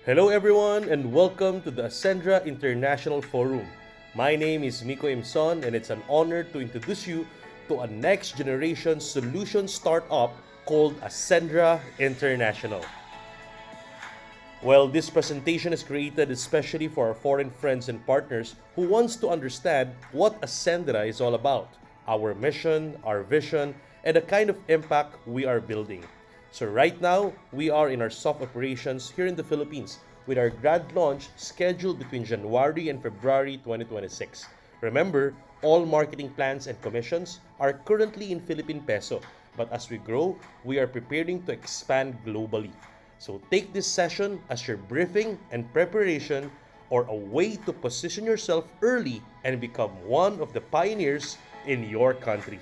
Hello everyone and welcome to the Ascendra International Forum. My name is Miko Imson and it's an honor to introduce you to a next generation solution startup called Ascendra International. Well, this presentation is created especially for our foreign friends and partners who wants to understand what Ascendra is all about, our mission, our vision, and the kind of impact we are building. So right now, we are in our soft operations here in the Philippines with our grand launch scheduled between January and February 2026. Remember, all marketing plans and commissions are currently in Philippine peso, but as we grow, we are preparing to expand globally. So take this session as your briefing and preparation or a way to position yourself early and become one of the pioneers in your country.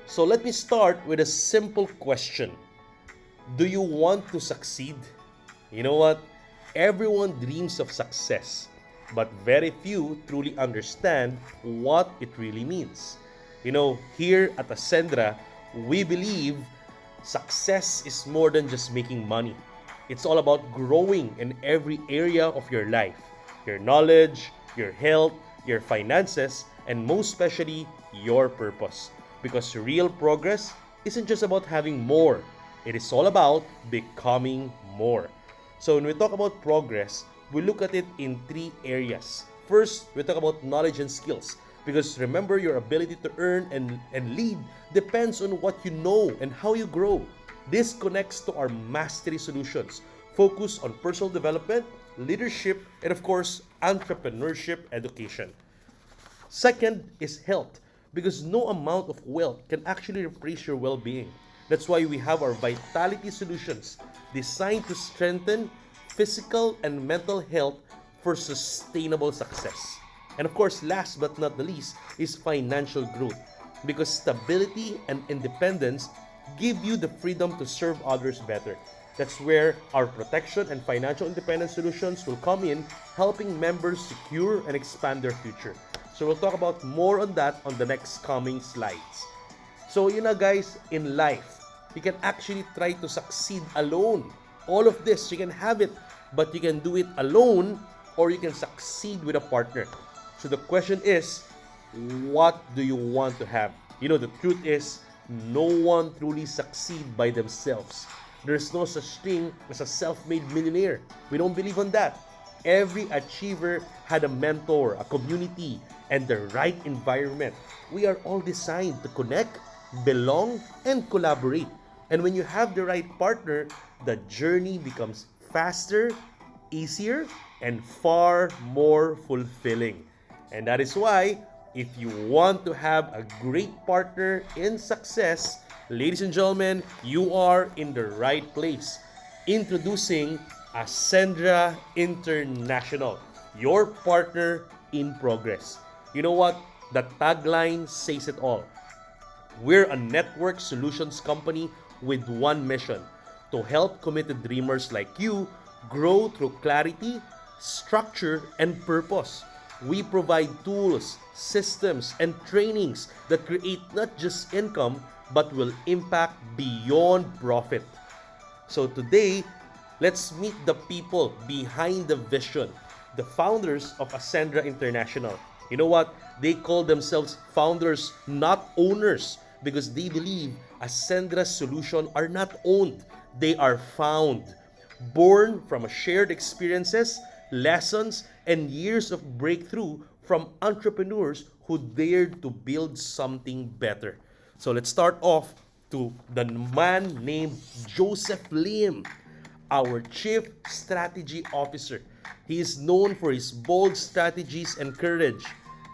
So let me start with a simple question. Do you want to succeed? You know what? Everyone dreams of success, but very few truly understand what it really means. Here at Ascendra, we believe success is more than just making money. It's all about growing in every area of your life, your knowledge, your health, your finances, and most especially, your purpose. Because real progress isn't just about having more, it is all about becoming more. So when we talk about progress, we look at it in three areas. First, we talk about knowledge and skills. Because remember, your ability to earn and lead depends on what you know and how you grow. This connects to our mastery solutions, focus on personal development, leadership, and of course, entrepreneurship education. Second is health, because no amount of wealth can actually replace your well being. That's why we have our Vitality Solutions designed to strengthen physical and mental health for sustainable success. And of course, last but not the least, is financial growth, because stability and independence give you the freedom to serve others better. That's where our protection and financial independence solutions will come in, helping members secure and expand their future. So we'll talk about more on that on the next coming slides. So guys, in life, you can actually try to succeed alone. All of this, you can have it, but you can do it alone or you can succeed with a partner. So the question is, what do you want to have? The truth is, no one truly succeed by themselves. There's no such thing as a self-made millionaire. We don't believe on that. Every achiever had a mentor, a community, and the right environment. We are all designed to connect, belong, and collaborate. And when you have the right partner, the journey becomes faster, easier, and far more fulfilling. And that is why, if you want to have a great partner in success, ladies and gentlemen, you are in the right place. Introducing Ascendra International, your partner in progress. You know what? The tagline says it all. We're a network solutions company with one mission: to help committed dreamers like you grow through clarity, structure, and purpose. We provide tools, systems, and trainings that create not just income but will impact beyond profit. So today, let's meet the people behind the vision, the founders of Ascendra International. You know what? They call themselves founders, not owners, because they believe Ascendra's solution are not owned, they are found. Born from shared experiences, lessons, and years of breakthrough from entrepreneurs who dared to build something better. So let's start off to the man named Joseph Lim, our Chief Strategy Officer. He is known for his bold strategies and courage.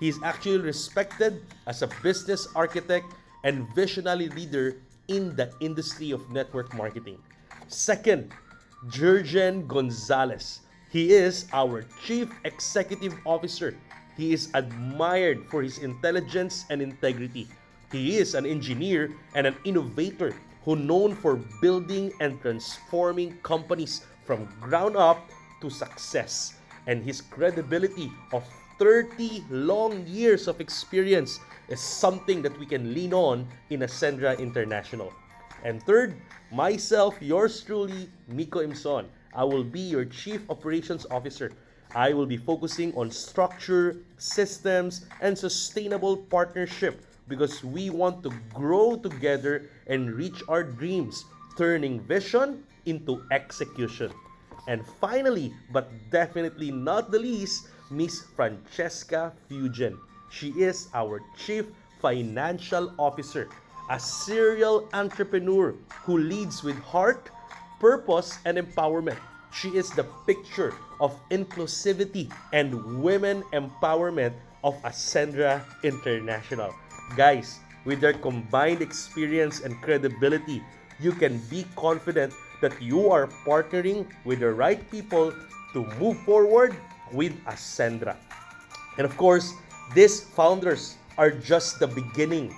He is actually respected as a business architect and visionary leader in the industry of network marketing. Second, Jurgen Gonzalez. He is our Chief Executive Officer. He is admired for his intelligence and integrity. He is an engineer and an innovator who known for building and transforming companies from ground up to success. And his credibility of 30 long years of experience is something that we can lean on in Ascendra International. And third, myself, yours truly, Miko Imson. I will be your Chief Operations Officer. I will be focusing on structure, systems, and sustainable partnership because we want to grow together and reach our dreams, turning vision into execution. And finally, but definitely not the least, Miss Francesca Fugen. She is our Chief Financial Officer, a serial entrepreneur who leads with heart, purpose, and empowerment. She is the picture of inclusivity and women empowerment of Ascendra International. Guys, with their combined experience and credibility, you can be confident that you are partnering with the right people to move forward with Ascendra. And of course, these founders are just the beginning.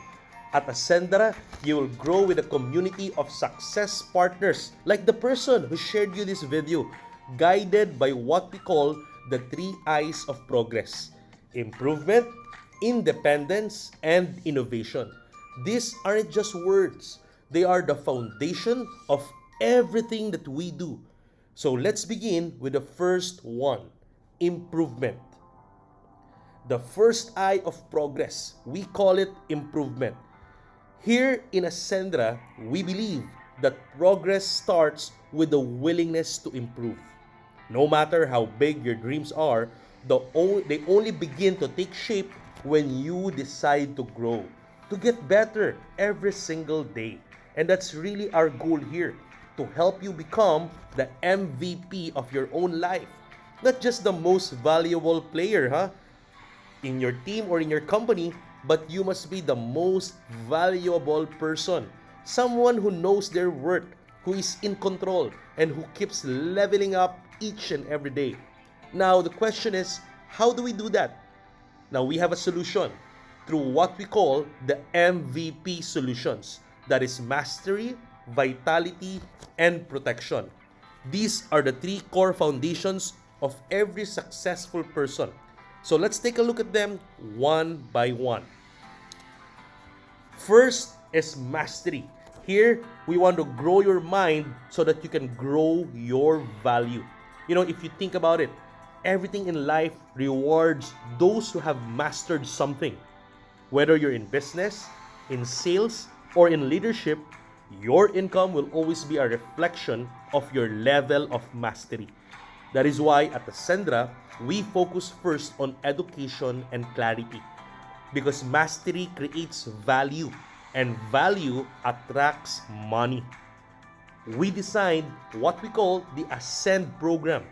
At Ascendra, you will grow with a community of success partners like the person who shared you this video, guided by what we call the 3 I's of progress: improvement, independence, and innovation. These aren't just words. They are the foundation of everything that we do. So let's begin with the first one: improvement. The first I of progress, we call it improvement. Here in Ascendra, we believe that progress starts with the willingness to improve. No matter how big your dreams are, they only begin to take shape when you decide to grow, to get better every single day. And that's really our goal here, to help you become the MVP of your own life. Not just the most valuable player, in your team or in your company, but you must be the most valuable person. Someone who knows their worth, who is in control, and who keeps leveling up each and every day. Now, the question is, how do we do that? Now, we have a solution through what we call the MVP solutions. That is mastery, vitality, and protection. These are the 3 core foundations of every successful person. So let's take a look at them one by one. First is mastery. Here, we want to grow your mind so that you can grow your value. If you think about it, everything in life rewards those who have mastered something. Whether you're in business, in sales, or in leadership, your income will always be a reflection of your level of mastery. That is why at Ascendra, we focus first on education and clarity. Because mastery creates value, and value attracts money. We designed what we call the Ascend program.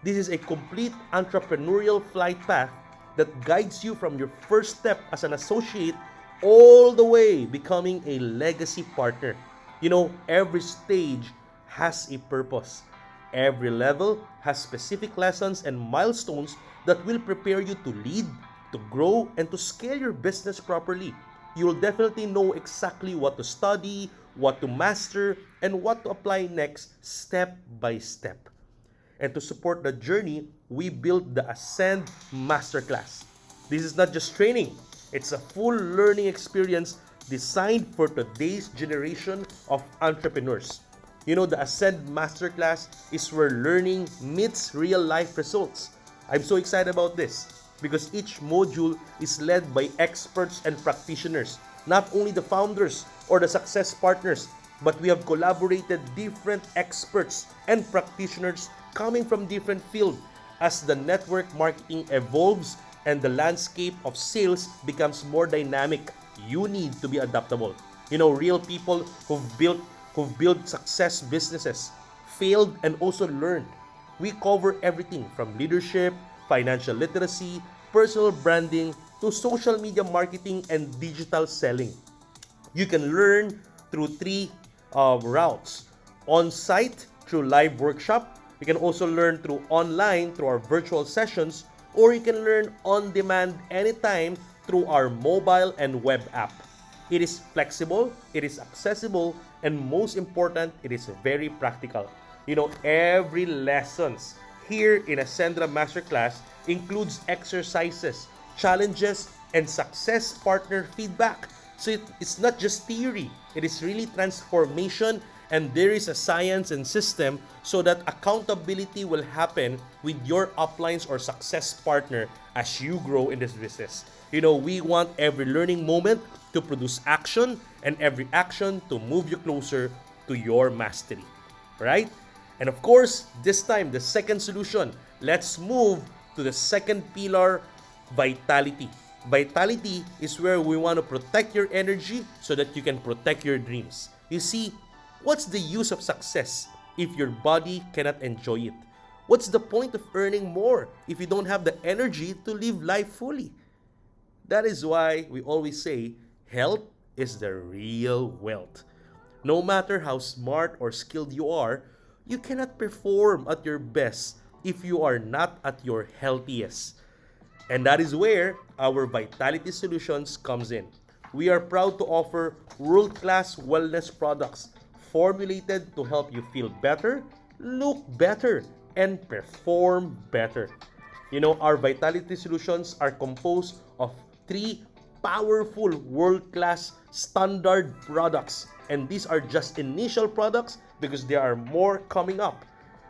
This is a complete entrepreneurial flight path that guides you from your first step as an associate all the way becoming a legacy partner. Every stage has a purpose. Every level has specific lessons and milestones that will prepare you to lead, to grow, and to scale your business properly. You will definitely know exactly what to study, what to master, and what to apply next step by step. And to support the journey, we built the Ascend Masterclass. This is not just training, it's a full learning experience designed for today's generation of entrepreneurs. The Ascend Masterclass is where learning meets real life results. I'm so excited about this because each module is led by experts and practitioners, not only the founders or the success partners, but we have collaborated different experts and practitioners coming from different fields. As the network marketing evolves and the landscape of sales becomes more dynamic, you need to be adaptable. Real people who've built success businesses, failed, and also learned. We cover everything from leadership, financial literacy, personal branding, to social media marketing and digital selling. You can learn through 3 routes. On-site, through live workshop. You can also learn through online, through our virtual sessions, or you can learn on demand anytime through our mobile and web app. It is flexible, it is accessible, and most important, it is very practical. Every lessons here in Ascendra Masterclass includes exercises, challenges, and success partner feedback So it's not just theory, it is really transformation, and there is a science and system so that accountability will happen with your uplines or success partner as you grow in this business. We want every learning moment to produce action and every action to move you closer to your mastery, right? And of course, this time, the second solution, let's move to the second pillar, vitality. Vitality is where we want to protect your energy so that you can protect your dreams. You see, what's the use of success if your body cannot enjoy it? What's the point of earning more if you don't have the energy to live life fully? That is why we always say health is the real wealth. No matter how smart or skilled you are, you cannot perform at your best if you are not at your healthiest. And that is where our Vitality Solutions comes in. We are proud to offer world-class wellness products formulated to help you feel better, look better, and perform better. Our Vitality Solutions are composed of 3 powerful world-class standard products. And these are just initial products because there are more coming up.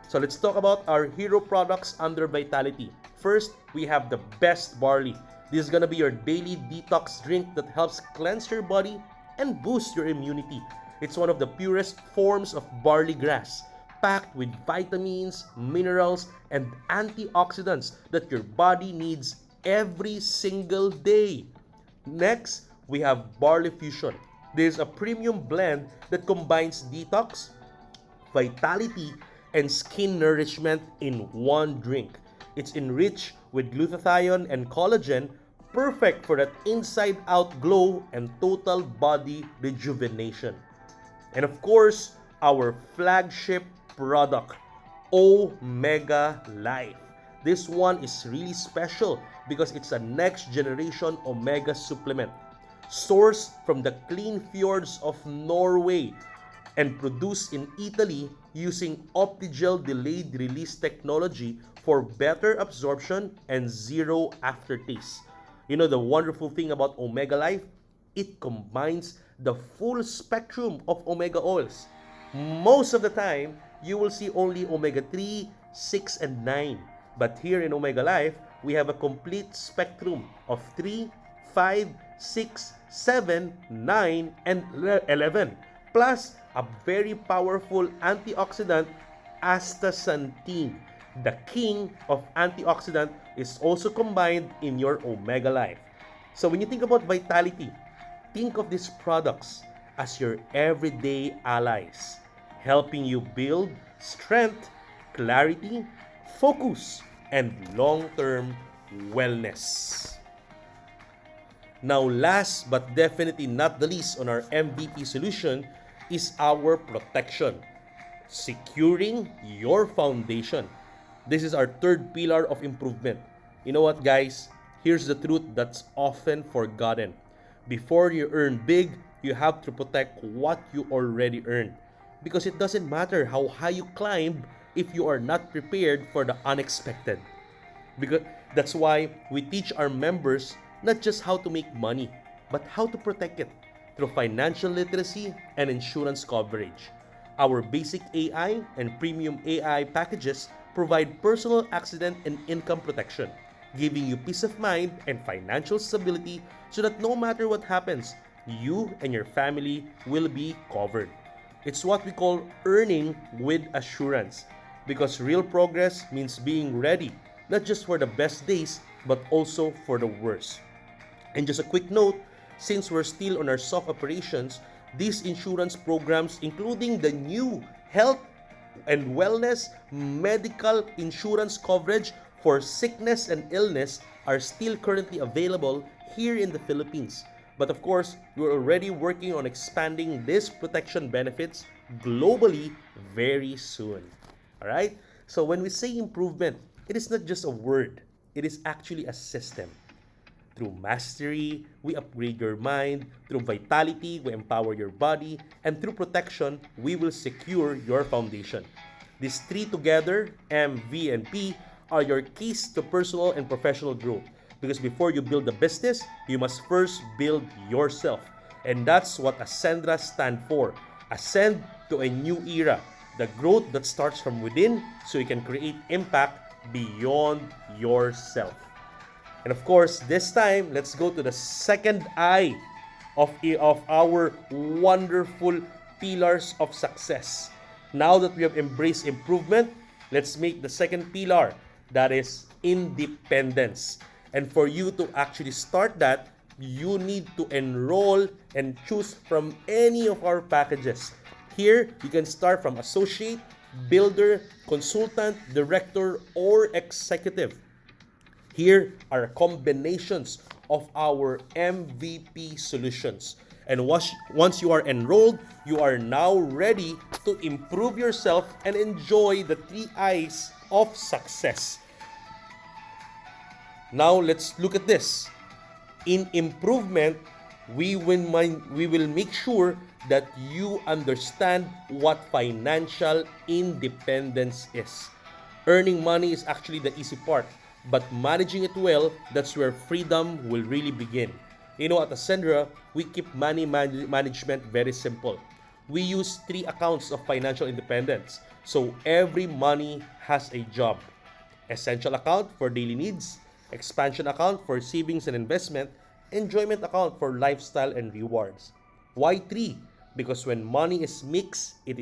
So let's talk about our hero products under Vitality. First, we have the best barley. This is gonna be your daily detox drink that helps cleanse your body and boost your immunity. It's one of the purest forms of barley grass, packed with vitamins, minerals, and antioxidants that your body needs every single day. Next, we have Barley Fusion. This is a premium blend that combines detox, vitality, and skin nourishment in one drink. It's enriched with glutathione and collagen, perfect for that inside-out glow and total body rejuvenation. And of course, our flagship product, Omega Life. This one is really special because it's a next generation omega supplement sourced from the clean fjords of Norway and produced in Italy using Optigel delayed release technology for better absorption and zero aftertaste. The wonderful thing about Omega Life, it combines the full spectrum of omega oils. Most of the time, you will see only omega 3, 6, and 9. But here in Omega Life, we have a complete spectrum of 3, 5, 6, 7, 9, and 11. Plus, a very powerful antioxidant, astaxanthin. The king of antioxidant is also combined in your Omega Life. So when you think about vitality, think of these products as your everyday allies, helping you build strength, clarity, focus, and long-term wellness. Now, last but definitely not the least on our MVP solution is our protection, securing your foundation. This is our third pillar of improvement. You know what, guys? Here's the truth that's often forgotten. Before you earn big, you have to protect what you already earned. Because it doesn't matter how high you climb if you are not prepared for the unexpected. Because that's why we teach our members not just how to make money, but how to protect it through financial literacy and insurance coverage. Our basic AI and premium AI packages provide personal accident and income protection, giving you peace of mind and financial stability so that no matter what happens, you and your family will be covered. It's what we call earning with assurance, because real progress means being ready, not just for the best days, but also for the worst. And just a quick note, since we're still on our soft operations, these insurance programs, including the new health and wellness medical insurance coverage for sickness and illness, are still currently available here in the Philippines. But of course, we're already working on expanding these protection benefits globally very soon. Alright? So when we say improvement, it is not just a word, it is actually a system. Through mastery, we upgrade your mind. Through vitality, we empower your body. And through protection, we will secure your foundation. These three together, M, V, and P, are your keys to personal and professional growth. Because before you build a business, you must first build yourself. And that's what Ascendra stand for. Ascend to a new era. The growth that starts from within so you can create impact beyond yourself. And of course, this time, let's go to the second I of our wonderful pillars of success. Now that we have embraced improvement, let's make the second pillar, that is independence. And for you to actually start that, you need to enroll and choose from any of our packages. Here, you can start from associate, builder, consultant, director, or executive. Here are combinations of our MVP solutions. And once you are enrolled, you are now ready to improve yourself and enjoy the 3 I's of success. Now, let's look at this. In improvement, we will make sure that you understand what financial independence is. Earning money is actually the easy part, but managing it well, that's where freedom will really begin. You know, at Ascendra, we keep money management very simple. We use 3 accounts of financial independence, so every money has a job. Essential account for daily needs, expansion account for savings and investment, enjoyment account for lifestyle and rewards. Why 3? Because when money is mixed, it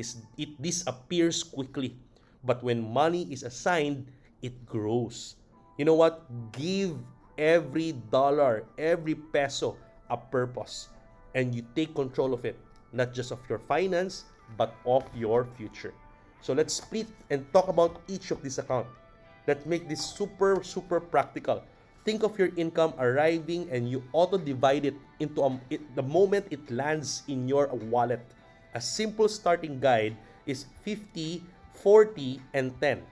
disappears quickly. But when money is assigned, it grows. You know what? Give every dollar, every peso a purpose. And you take control of it. Not just of your finance, but of your future. So let's split and talk about each of these accounts. Let's make this super, super practical. Think of your income arriving and you auto-divide it into the moment it lands in your wallet. A simple starting guide is 50, 40, and 10.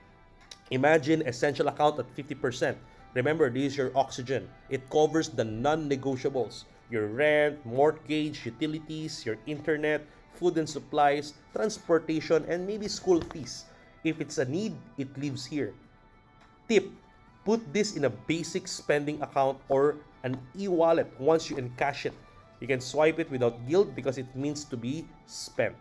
Imagine essential account at 50%. Remember, this is your oxygen. It covers the non-negotiables. Your rent, mortgage, utilities, your internet, food and supplies, transportation, and maybe school fees. If it's a need, it lives here. Tip: put this in a basic spending account or an e-wallet once you encash it. You can swipe it without guilt because it means to be spent.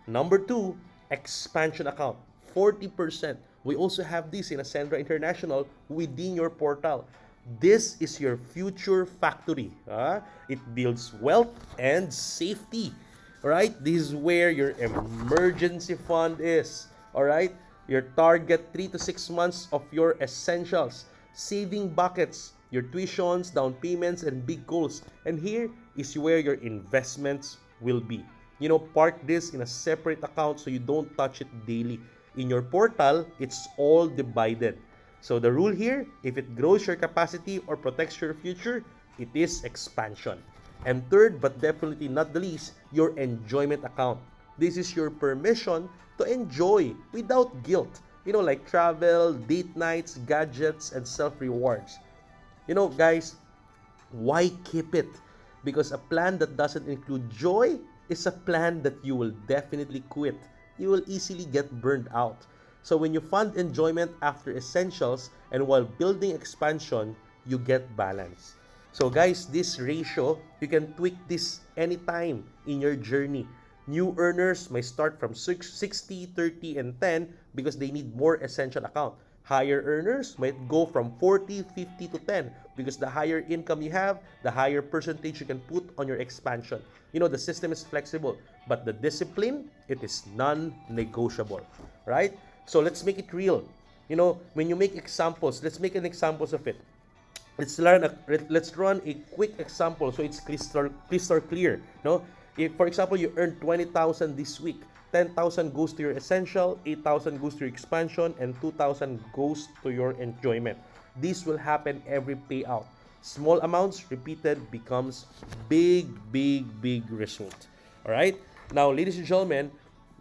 Number 2, expansion account, 40%. We also have this in Ascendra International within your portal. This is your future factory. It builds wealth and safety. Alright? This is where your emergency fund is. Alright? Your target 3 to 6 months of your essentials, saving buckets, your tuitions, down payments, and big goals. And here is where your investments will be. You know, park this in a separate account so you don't touch it daily. In your portal, it's all divided. So the rule here, if it grows your capacity or protects your future, it is expansion. And third, but definitely not the least, your enjoyment account. This is your permission to enjoy without guilt. You know, like travel, date nights, gadgets, and self-rewards. You know, guys, why keep it? Because a plan that doesn't include joy is a plan that you will definitely quit. You will easily get burned out. So when you fund enjoyment after essentials and while building expansion, you get balance. So guys, this ratio, you can tweak this anytime in your journey. New earners may start from 60, 30, and 10 because they need more essential account. Higher earners might go from 40, 50 to 10 because the higher income you have, the higher percentage you can put on your expansion. You know, the system is flexible, but the discipline, it is non-negotiable, right? So let's make it real. You know, when you make examples, let's make an examples of it. Let's run a quick example so it's crystal clear, no? If, for example, you earn 20,000 this week, 10,000 goes to your essential, 8,000 goes to your expansion, and 2,000 goes to your enjoyment. This will happen every payout. Small amounts repeated becomes big, big, big result. All right? Now, ladies and gentlemen,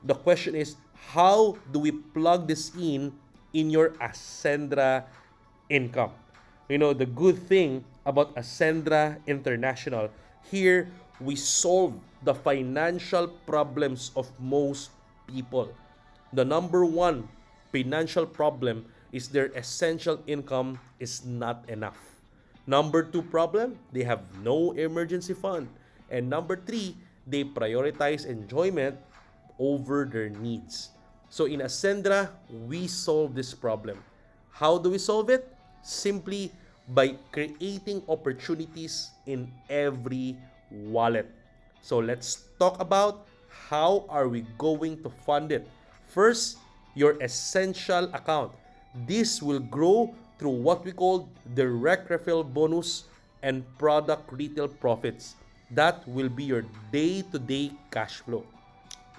the question is, how do we plug this in your Ascendra income? You know, the good thing about Ascendra International, here we solve the financial problems of most people. The number one financial problem is their essential income is not enough. Number 2 problem, they have no emergency fund. And number three, they prioritize enjoyment over their needs. So in Ascendra, we solve this problem. How do we solve it? Simply by creating opportunities in every wallet. So let's talk about how are we going to fund it. First, your essential account. This will grow through what we call direct referral bonus and product retail profits. That will be your day-to-day cash flow.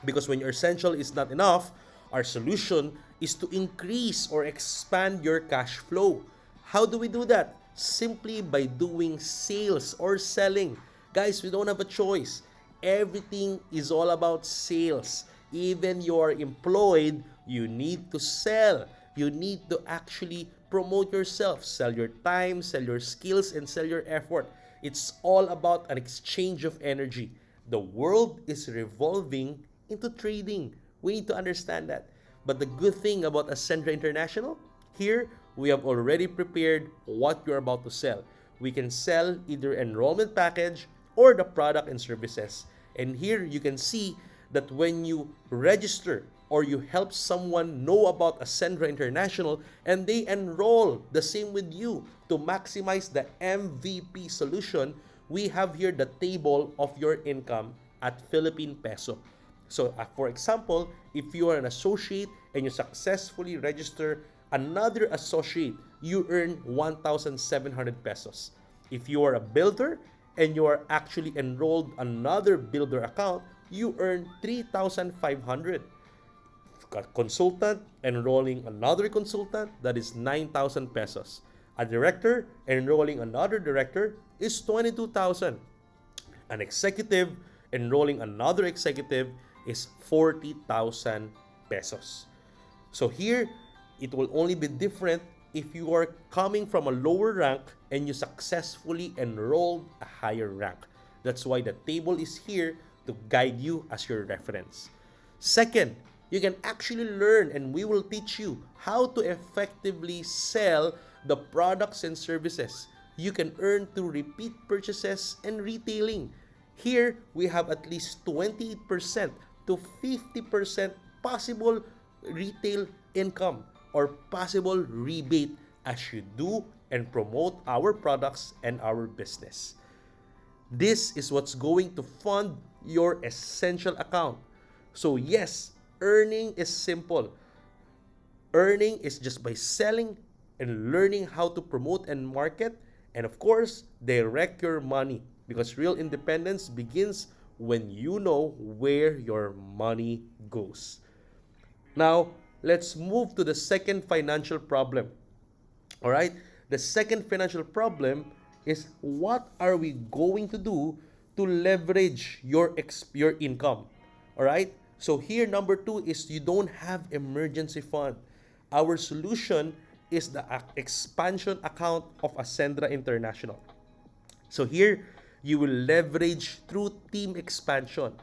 Because when your essential is not enough, our solution is to increase or expand your cash flow. How do we do that? Simply by doing sales or selling. Guys, we don't have a choice. Everything is all about sales. Even you're employed, you need to sell. You need to actually promote yourself. Sell your time, sell your skills, and sell your effort. It's all about an exchange of energy. The world is revolving into trading. We need to understand that. But the good thing about Ascendra International, here we have already prepared what you're about to sell. We can sell either enrollment package or the product and services. And here you can see that when you register or you help someone know about Ascendra International and they enroll the same with you to maximize the MVP solution, we have here the table of your income at Philippine Peso. So, for example, if you are an associate and you successfully register another associate, you earn 1,700 pesos. If you are a builder and you are actually enrolled another builder account, you earn 3,500. A consultant enrolling another consultant, that is 9,000 pesos. A director enrolling another director is 22,000. An executive enrolling another executive is 40,000 pesos. So here, it will only be different if you are coming from a lower rank and you successfully enrolled a higher rank. That's why the table is here to guide you as your reference. Second, you can actually learn and we will teach you how to effectively sell the products and services you can earn through repeat purchases and retailing. Here, we have at least 28% to 50% possible retail income or possible rebate as you do and promote our products and our business. This is what's going to fund your essential account. So yes, earning is simple. Earning is just by selling and learning how to promote and market, and of course, direct your money, because real independence begins when you know where your money goes. Now, let's move to the second financial problem. All right? The second financial problem is what are we going to do to leverage your income? All right? So here number 2 is you don't have emergency fund. Our solution is the expansion account of Ascendra International. So here you will leverage through team expansion.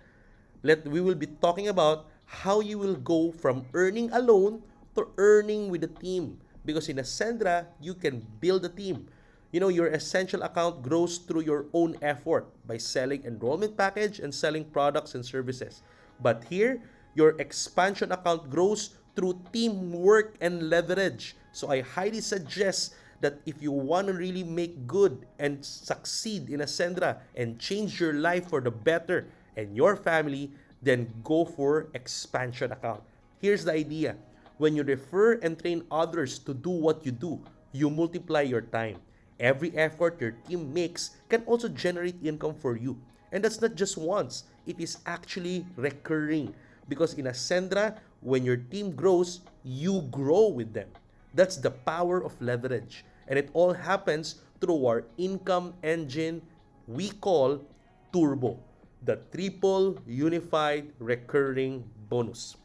We will be talking about how you will go from earning alone to earning with a team. Because in Ascendra, you can build a team. You know, your essential account grows through your own effort by selling enrollment package and selling products and services. But here, your expansion account grows through teamwork and leverage. So I highly suggest that if you want to really make good and succeed in Ascendra and change your life for the better and your family, then go for expansion account. Here's the idea. When you refer and train others to do what you do, you multiply your time. Every effort your team makes can also generate income for you. And that's not just once, it is actually recurring. Because in Ascendra, when your team grows, you grow with them. That's the power of leverage. And it all happens through our income engine we call Turbo, the triple unified recurring bonus.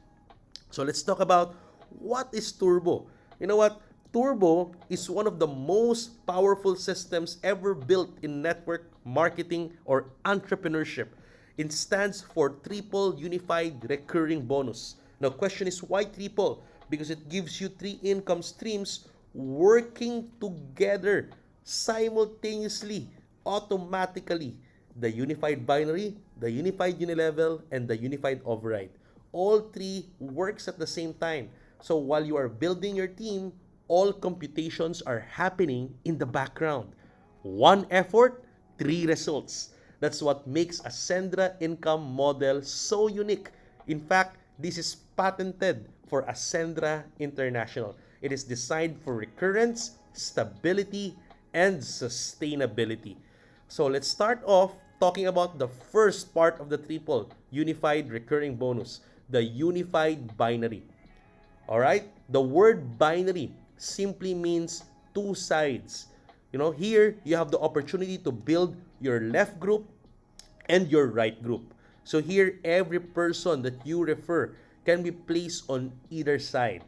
So let's talk about what is Turbo. You know what? Turbo is one of the most powerful systems ever built in network marketing or entrepreneurship. It stands for Triple Unified Recurring Bonus. Now, question is why triple? Because it gives you 3 income streams working together simultaneously, automatically. the unified binary, the unified unilevel, and the unified override. All three works at the same time. So while you are building your team, all computations are happening in the background. One effort, three results. That's what makes Ascendra income model so unique. In fact, this is patented for Ascendra International. It is designed for recurrence, stability, and sustainability. So let's start off talking about the first part of the triple, unified recurring bonus, the unified binary. Alright? The word binary simply means two sides. Here you have the opportunity to build your left group and your right group. So here, every person that you refer can be placed on either side.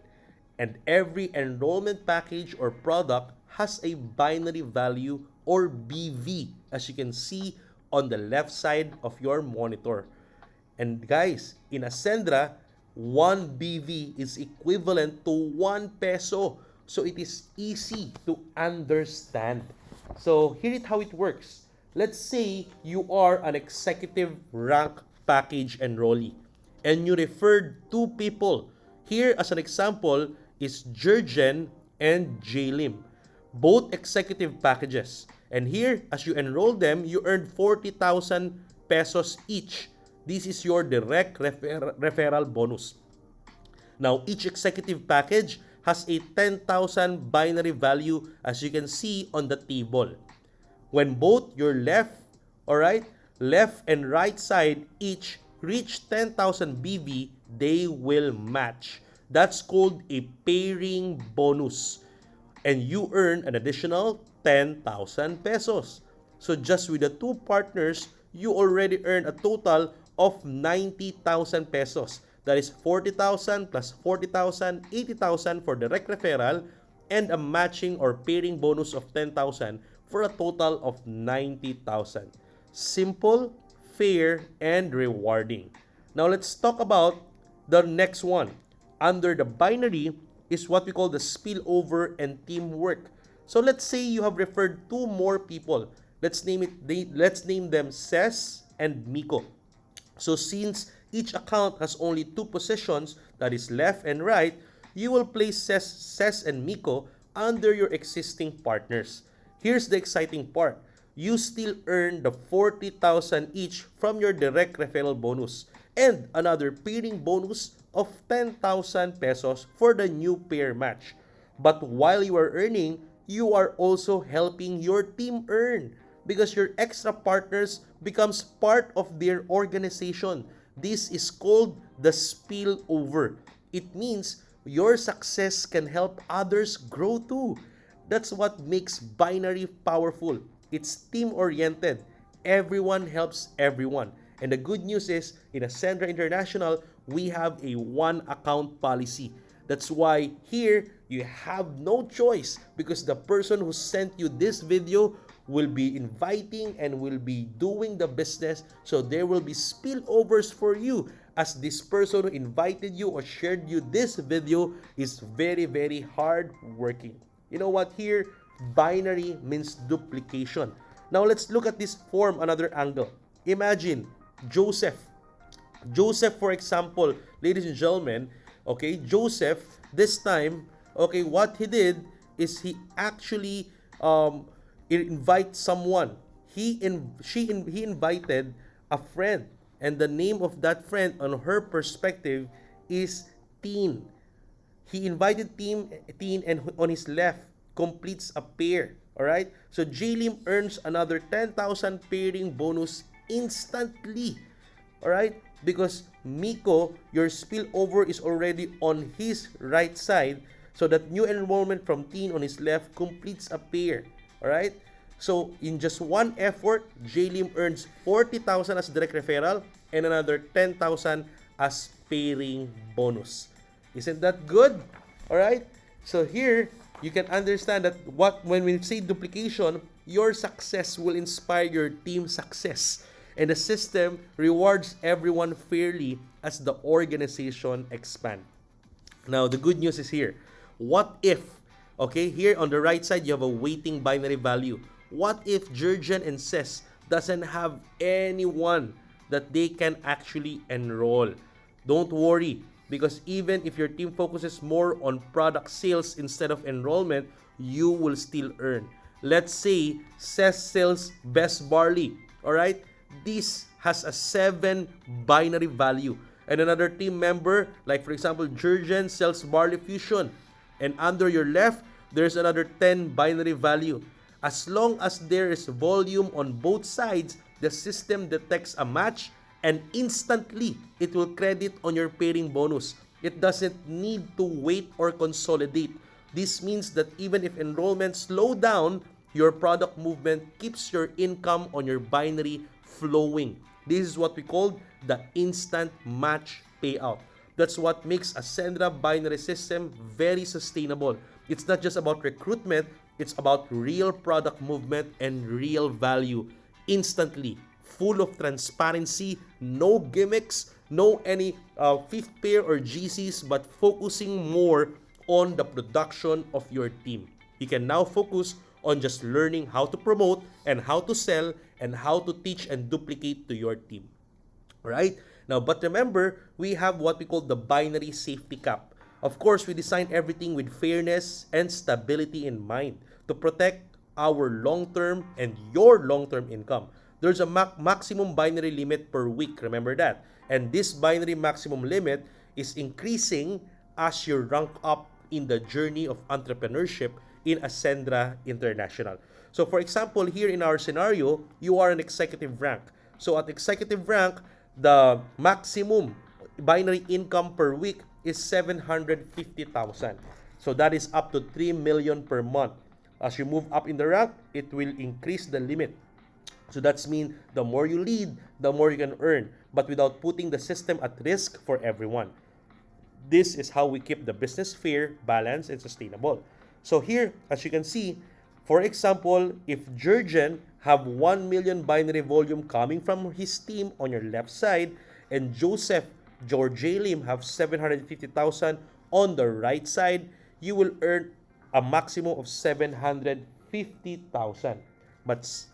And every enrollment package or product has a binary value or BV, as you can see on the left side of your monitor. And guys, in Ascendra, 1 BV is equivalent to 1 peso. So it is easy to understand. So here is how it works. Let's say you are an executive rank package enrollee and you referred two people. Here as an example is Jurgen and Jalim, both executive packages. And here, as you enroll them, you earned 40,000 pesos each. This is your direct referral bonus. Now, each executive package has a 10,000 binary value, as you can see on the table. When both your left and right side each reach 10,000 BV, they will match. That's called a pairing bonus. And you earn an additional 10,000 pesos. So just with the two partners, you already earn a total of 90,000 pesos. That is 40,000 plus 40,000, 80,000 for direct referral, and a matching or pairing bonus of 10,000 for a total of 90,000. Simple, fair, and rewarding. Now let's talk about the next one. Under the binary is what we call the spillover and teamwork. So let's say you have referred two more people. Let's name them Ses and Miko. So since each account has only two positions, that is left and right, you will place Ses and Miko under your existing partners. Here's the exciting part. You still earn the 40,000 each from your direct referral bonus and another pairing bonus of 10,000 pesos for the new pair match. But while you are earning, you are also helping your team earn because your extra partners becomes part of their organization. This is called the spillover. It means your success can help others grow too. That's what makes binary powerful. It's team-oriented. Everyone helps everyone. And the good news is, in Ascendra International, we have a one-account policy. That's why here, you have no choice because the person who sent you this video will be inviting and will be doing the business. So there will be spillovers for you as this person who invited you or shared you this video is very, very hard working. You know what? Here, binary means duplication. Now let's look at this from another angle. Imagine Joseph. Joseph, for example, ladies and gentlemen, okay, Joseph, this time, okay, what he did is he actually invite someone. He invited a friend, and the name of that friend on her perspective is Teen. He invited Teen, and on his left completes a pair. All right. So Jalim earns another 10,000 pairing bonus instantly. All right, because Miko, your spillover is already on his right side, so that new enrollment from Teen on his left completes a pair. All right. So in just one effort, Jalim earns 40,000 as direct referral and another 10,000 as pairing bonus. Isn't that good? All right. So here you can understand that when we say duplication, your success will inspire your team's success. And the system rewards everyone fairly as the organization expands. Now, the good news is here. What if, okay, here on the right side, you have a weighting binary value. What if Jurgen and Ses doesn't have anyone that they can actually enroll. Don't worry, because even if your team focuses more on product sales instead of enrollment, you will still earn. Let's say Cess sells best barley, all right? This has a 7 binary value. And another team member, like for example, Jurgen sells barley fusion. And under your left, there's another 10 binary value. As long as there is volume on both sides, the system detects a match and instantly it will credit on your pairing bonus. It doesn't need to wait or consolidate. This means that even if enrollment slow down, your product movement keeps your income on your binary flowing. This is what we call the instant match payout. That's what makes Ascendra binary system very sustainable. It's not just about recruitment, it's about real product movement and real value instantly, full of transparency, no gimmicks, no any fifth pair or GCs, but focusing more on the production of your team. You can now focus on just learning how to promote and how to sell and how to teach and duplicate to your team. Right? Now, but remember, we have what we call the binary safety cap. Of course, we design everything with fairness and stability in mind to protect our long-term and your long-term income. There's a maximum binary limit per week, remember that. And this binary maximum limit is increasing as you rank up in the journey of entrepreneurship in Ascendra International. So for example, here in our scenario, you are an executive rank. So at executive rank, the maximum binary income per week is 750,000. So that is up to 3 million per month. As you move up in the rank, it will increase the limit. So that's mean the more you lead, the more you can earn, but without putting the system at risk for everyone. This is how we keep the business fair, balanced, and sustainable. So here, as you can see, for example, if Jurgen have 1 million binary volume coming from his team on your left side, and Joseph Georgelim have 750,000 on the right side, you will earn a maximum of 750,000. But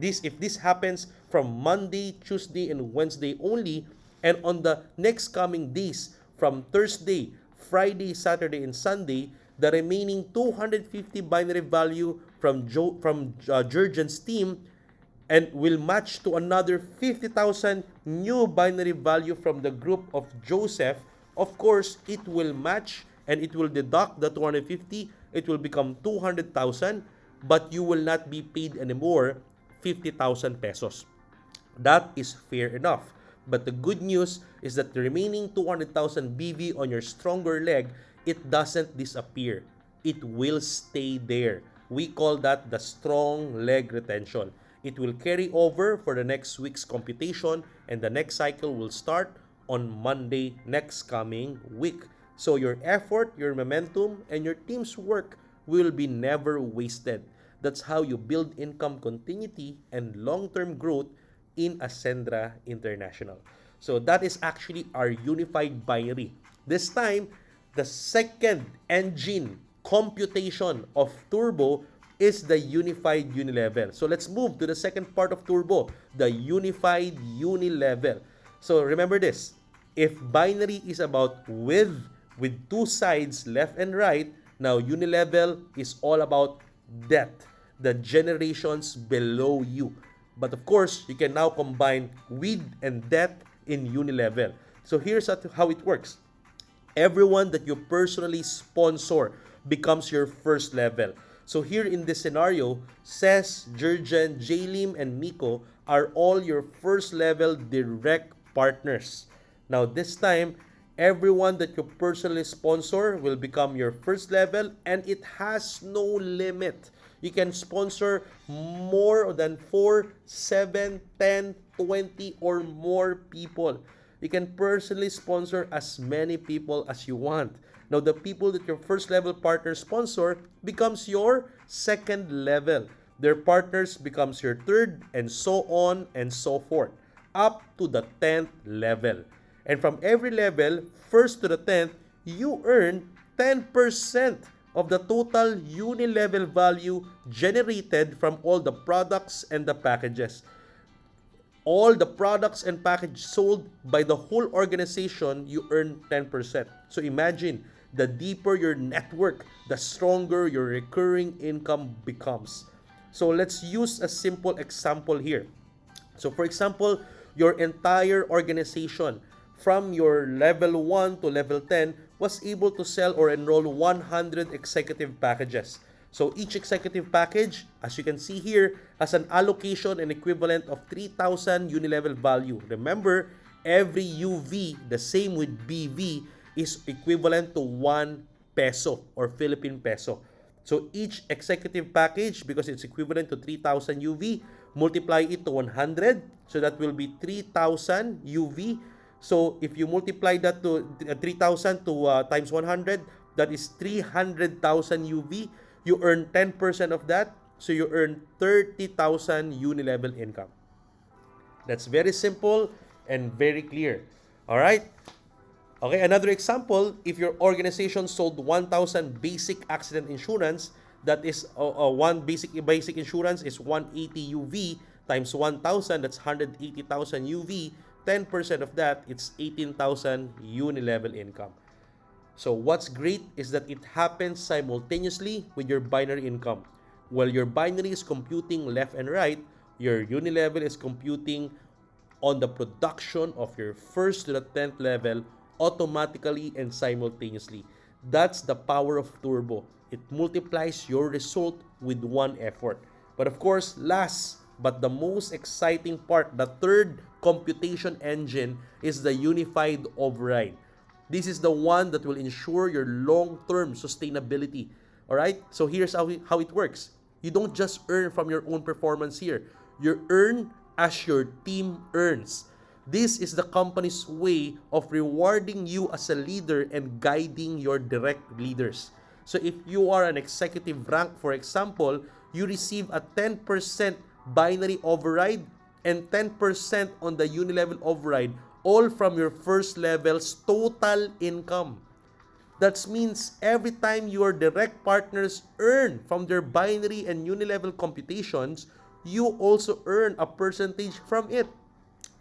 if this happens from Monday, Tuesday, and Wednesday only, and on the next coming days from Thursday, Friday, Saturday, and Sunday, the remaining 250 binary value from Jurgen's team and will match to another 50,000 new binary value from the group of Joseph. Of course, it will match and it will deduct the 250. It will become 200,000, but you will not be paid anymore 50,000 pesos. That is fair enough. But the good news is that the remaining 200,000 BV on your stronger leg, it doesn't disappear. It will stay there. We call that the strong leg retention. It will carry over for the next week's computation, and the next cycle will start on Monday next coming week. So your effort, your momentum, and your team's work will be never wasted. That's how you build income continuity and long-term growth in Ascendra International. So that is actually our unified binary. This time, the second engine computation of Turbo is the unified unilevel. So let's move to the second part of Turbo, the unified unilevel. So remember this, if binary is about width with two sides, left and right, now unilevel is all about depth, the generations below you. But of course, you can now combine width and depth in unilevel. So here's how it works. Everyone that you personally sponsor becomes your first level. So here in this scenario, Cess, Jurgen, Jalim, and Miko are all your first level direct partners. Now this time, everyone that you personally sponsor will become your first level, and it has no limit. You can sponsor more than 4, 7, 10, 20, or more people. You can personally sponsor as many people as you want. Now, the people that your first level partner sponsor becomes your second level. Their partners becomes your third, and so on and so forth, up to the 10th level. And from every level, first to the 10th, you earn 10% of the total unilevel value generated from all the products and the packages. all the products and package sold by the whole organization, you earn 10%. So imagine, the deeper your network, the stronger your recurring income becomes. So let's use a simple example here. So for example, your entire organization from your level 1 to level 10 was able to sell or enroll 100 executive packages. So each executive package, as you can see here, has an allocation and equivalent of 3,000 unilevel value. Remember, every UV, the same with BV, is equivalent to 1 peso or Philippine peso. So each executive package, because it's equivalent to 3,000 UV, multiply it to 100. So that will be 3,000 UV. So if you multiply that to 3,000 to times 100, that is 300,000 UV. You earn 10% of that. So you earn 30,000 unilevel income. That's very simple and very clear. All right? Okay, another example, if your organization sold 1,000 basic accident insurance, that is one basic insurance is 180 UV times 1,000, that's 180,000 UV. 10% of that, it's 18,000 unilevel income. So what's great is that it happens simultaneously with your binary income. While your binary is computing left and right, your unilevel is computing on the production of your first to the 10th level automatically and simultaneously. That's the power of Turbo. It multiplies your result with one effort. But of course, last but the most exciting part, the third computation engine is the unified override. This is the one that will ensure your long-term sustainability. All right? So here's how it works. You don't just earn from your own performance here. You earn as your team earns. This is the company's way of rewarding you as a leader and guiding your direct leaders. So if you are an executive rank, for example, you receive a 10% binary override and 10% on the unilevel override, all from your first level's total income. That means every time your direct partners earn from their binary and unilevel computations, you also earn a percentage from it.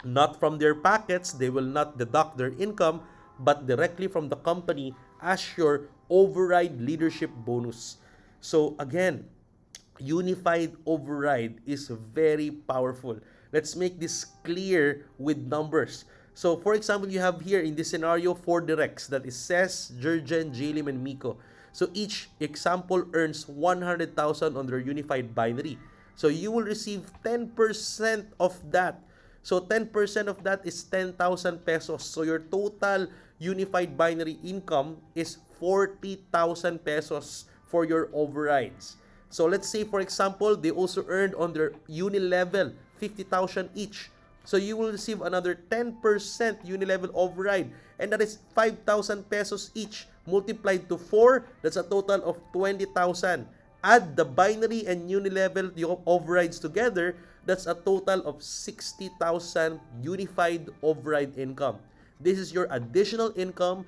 Not from their packets, they will not deduct their income, but directly from the company as your override leadership bonus. So again, unified override is very powerful. Let's make this clear with numbers. So for example, you have here in this scenario 4 directs, that is Ces, Jurgen, Jalim, and Miko. So each example earns 100,000 on their unified binary. So you will receive 10% of that. So 10% of that is 10,000 pesos. So your total unified binary income is 40,000 pesos for your overrides. So let's say, for example, they also earned on their unilevel 50,000 each. So you will receive another 10% unilevel override, and that is 5,000 pesos each. Multiplied to 4, that's a total of 20,000. Add the binary and unilevel overrides together, that's a total of 60,000 unified override income. This is your additional income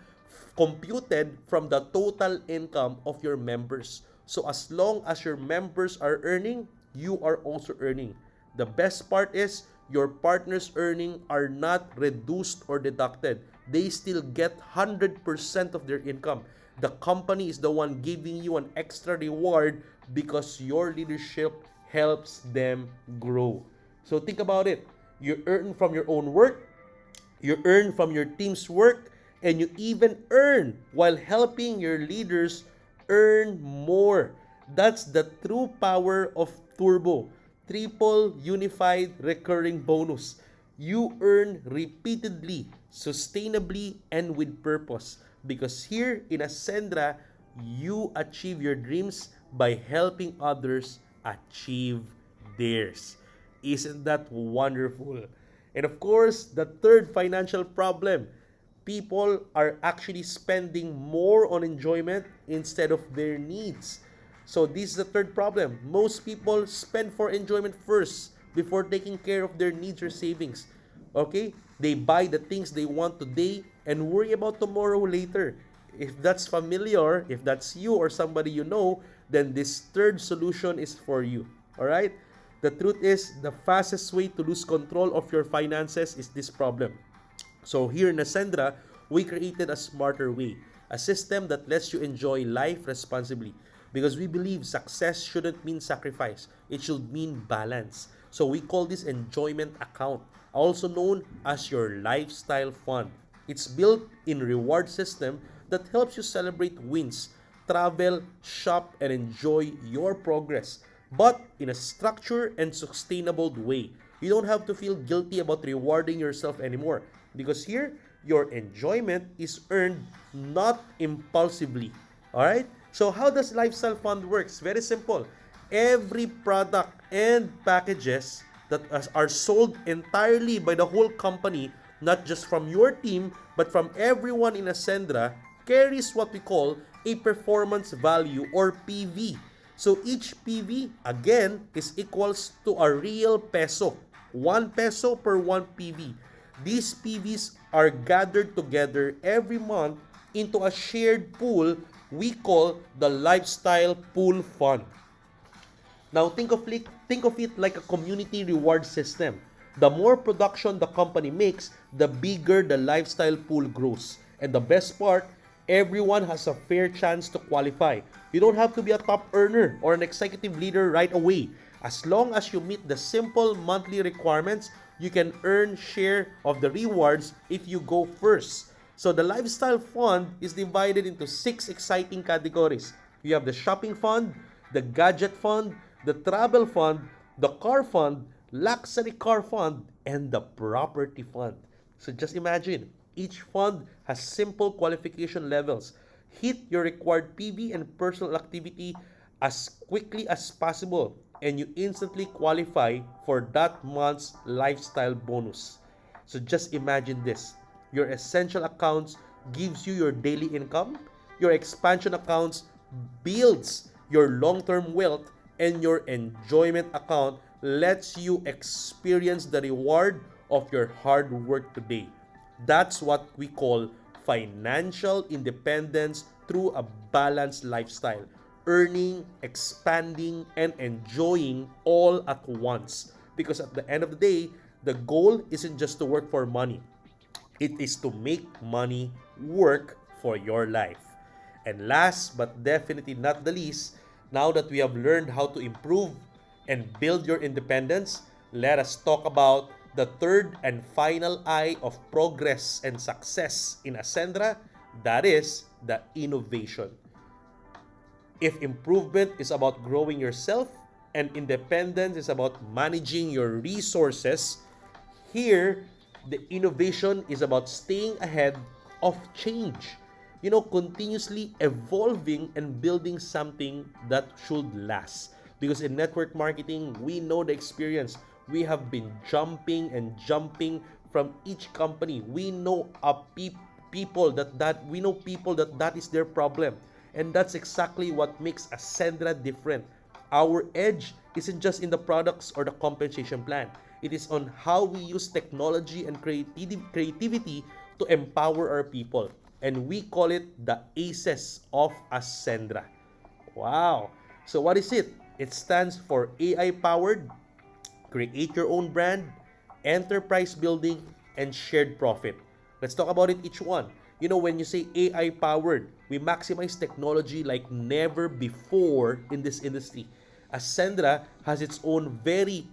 computed from the total income of your members. So as long as your members are earning, you are also earning. The best part is your partners' earning are not reduced or deducted. They still get 100% of their income. The company is the one giving you an extra reward because your leadership helps them grow. So think about it. You earn from your own work, you earn from your team's work, and you even earn while helping your leaders earn more. That's the true power of Turbo. Triple unified recurring bonus. You earn repeatedly, sustainably, and with purpose. Because here in Ascendra, you achieve your dreams by helping others achieve theirs. Isn't that wonderful? And of course, the third financial problem, people are actually spending more on enjoyment instead of their needs. So this is the third problem. Most people spend for enjoyment first before taking care of their needs or savings. Okay? They buy the things they want today and worry about tomorrow later. If that's familiar, if that's you or somebody you know, then this third solution is for you. All right? The truth is, the fastest way to lose control of your finances is this problem. So here in Ascendra, we created a smarter way, a system that lets you enjoy life responsibly. Because we believe success shouldn't mean sacrifice, it should mean balance. So we call this enjoyment account, also known as your lifestyle fund. It's built in reward system that helps you celebrate wins, travel, shop, and enjoy your progress, but in a structured and sustainable way. You don't have to feel guilty about rewarding yourself anymore because here, your enjoyment is earned not impulsively. All right? So how does Lifestyle Fund works? Very simple. Every product and packages that are sold entirely by the whole company, not just from your team, but from everyone in Ascendra, carries what we call a performance value or PV. So each PV, again, is equals to a real peso. 1 peso per 1 PV. These PVs are gathered together every month into a shared pool we call the Lifestyle Pool Fund. Now think of it like a community reward system. The more production the company makes, the bigger the lifestyle pool grows. And the best part, everyone has a fair chance to qualify. You don't have to be a top earner or an executive leader right away. As long as you meet the simple monthly requirements, you can earn share of the rewards if you go first. So the lifestyle fund is divided into 6 exciting categories. You have the shopping fund, the gadget fund, the travel fund, the car fund, luxury car fund, and the property fund. So just imagine, each fund has simple qualification levels. Hit your required PV and personal activity as quickly as possible, and you instantly qualify for that month's lifestyle bonus. So just imagine this. Your essential accounts gives you your daily income, your expansion accounts builds your long-term wealth, and your enjoyment account lets you experience the reward of your hard work today. That's what we call financial independence through a balanced lifestyle. Earning, expanding, and enjoying all at once. Because at the end of the day, the goal isn't just to work for money. It is to make money work for your life. And last but definitely not the least, now that we have learned how to improve and build your independence, let us talk about the third and final I of progress and success in Ascendra, that is the innovation. If improvement is about growing yourself and independence is about managing your resources, here the innovation is about staying ahead of change. Continuously evolving and building something that should last. Because in network marketing, we know the experience. We have been jumping and jumping from each company. We know people that is their problem. And that's exactly what makes Ascendra different. Our edge isn't just in the products or the compensation plan. It is on how we use technology and creativity to empower our people. And we call it the ACES of Ascendra. Wow! So what is it? It stands for AI-powered, create your own brand, enterprise building, and shared profit. Let's talk about it each one. When you say AI-powered, we maximize technology like never before in this industry. Ascendra has its very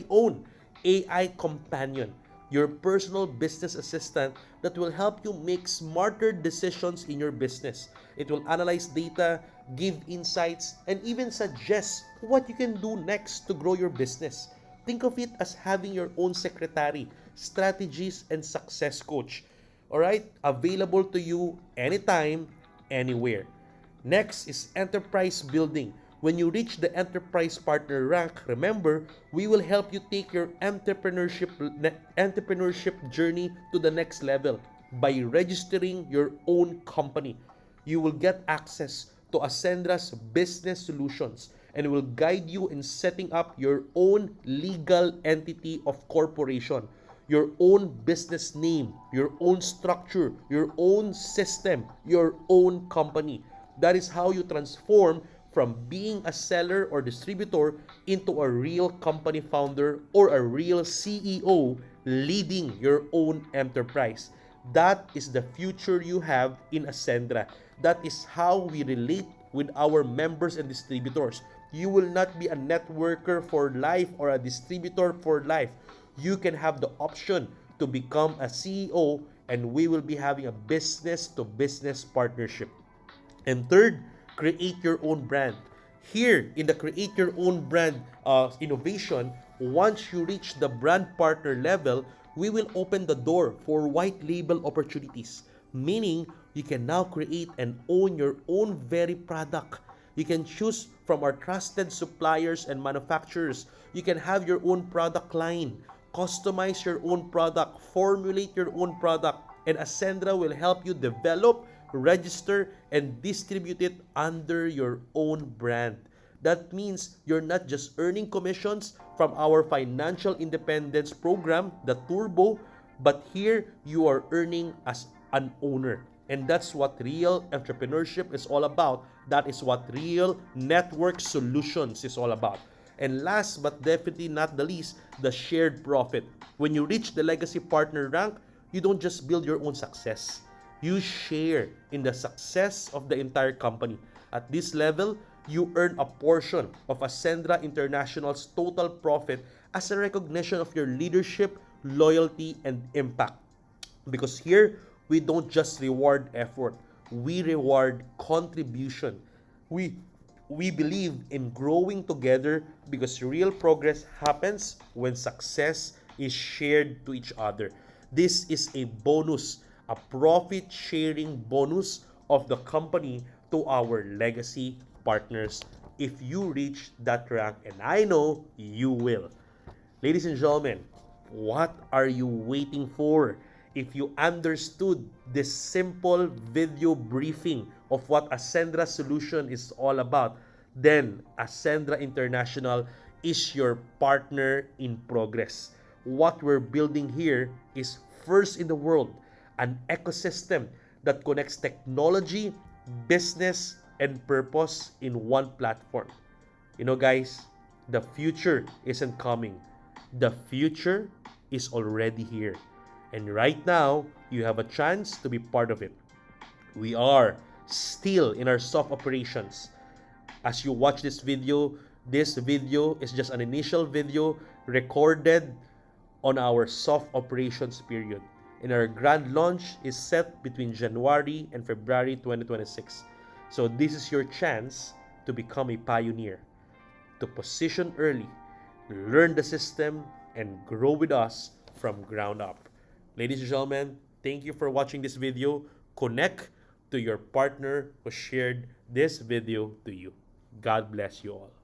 own AI companion, your personal business assistant that will help you make smarter decisions in your business. It will analyze data, give insights, and even suggest what you can do next to grow your business. Think of it as having your own secretary, strategist, and success coach. All right? Available to you anytime, anywhere. Next is enterprise building. When you reach the enterprise partner rank, remember, we will help you take your entrepreneurship journey to the next level by registering your own company. You will get access to Ascendra's business solutions and will guide you in setting up your own legal entity of corporation, your own business name, your own structure, your own system, your own company. That is how you transform from being a seller or distributor into a real company founder or a real CEO leading your own enterprise. That is the future you have in Ascendra. That is how we relate with our members and distributors. You will not be a networker for life or a distributor for life. You can have the option to become a CEO, and we will be having a business to business partnership. And third, create your own brand. Here, in the create your own brand innovation, once you reach the brand partner level, we will open the door for white label opportunities. Meaning, you can now create and own your own very product. You can choose from our trusted suppliers and manufacturers. You can have your own product line, customize your own product, formulate your own product, and Ascendra will help you develop, register, and distribute it under your own brand. That means you're not just earning commissions from our financial independence program, the Turbo, but here you are earning as an owner. And that's what real entrepreneurship is all about. That is what real network solutions is all about. And last but definitely not the least, the shared profit. When you reach the legacy partner rank, you don't just build your own success. You share in the success of the entire company. At this level, you earn a portion of Ascendra International's total profit as a recognition of your leadership, loyalty, and impact. Because here, we don't just reward effort, we reward contribution. We we believe in growing together because real progress happens when success is shared to each other. This is a bonus, a profit sharing bonus of the company to our legacy partners if you reach that rank, and I know you will. Ladies and gentlemen, what are you waiting for? If you understood this simple video briefing of what Ascendra Solution is all about, then Ascendra International is your partner in progress. What we're building here is first in the world, an ecosystem that connects technology, business, and purpose in one platform. You know, guys, the future isn't coming. The future is already here. And right now, you have a chance to be part of it. We are still in our soft operations. As you watch this video is just an initial video recorded on our soft operations period. And our grand launch is set between January and February 2026. So this is your chance to become a pioneer, to position early, learn the system, and grow with us from ground up. Ladies and gentlemen, thank you for watching this video. Connect to your partner who shared this video to you. God bless you all.